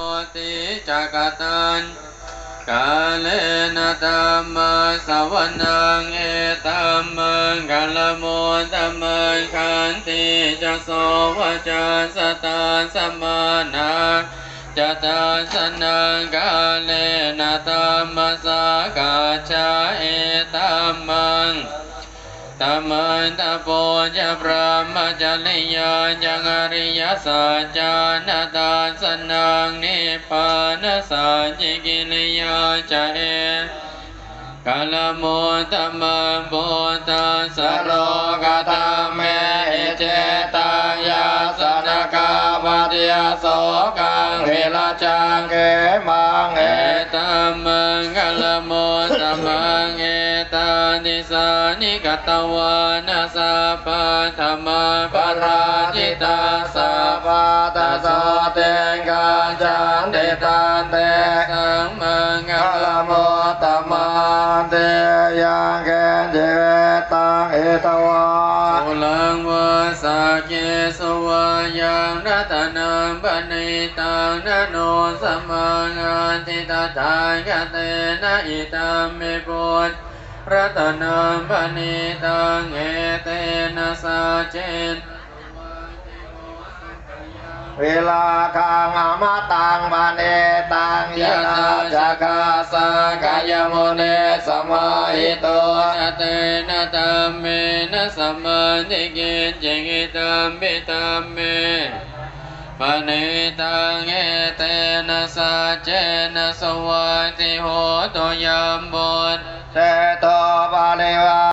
โมติจักตันกาเลนะธัมมาสวนังเอตัมมังกัลโมตัมมังขันติจะโสวจัสสตาสัมมานาจะตาสนังกาเลนะธัมมาสกาจาเอตัมมังตัมมันตะโพจะพระมจริยายังอริยสัจจานาตาสนังนิพพานสัจจิกิริยาจะเอกาลโมตัมมังโพธัสสะโลกตัมเมเจตังยาสนกาวะเดียโสกังเวลาจังเกมังเอตัมมังกาลโมตัมมังเอตันติสานิกตวานาสัพพะธรรมะปราจิตาสัพพะตัสสะเตกัจจันติตันเตสัมมังกาลโมตัมมังเตยังเกเจตังเอตวาสุลังวาสักเกสุวายังรัตนังปณิตังนโนสัมมังอันติตถาคเตนะอิตัมเมปุตรัตนังปณิตังเอเตนะสัจเจนเวลาคังอมตังปณิตังยะนาจักขาสกายโมเนสมาหิโตนะเตนะตัมเมนะสัมมาทิกิจจิกิตัมปิตัมเมปณิตังเอเตนะสัจเจนะสวัสติโหตุยัมบุตเตโตปะริวา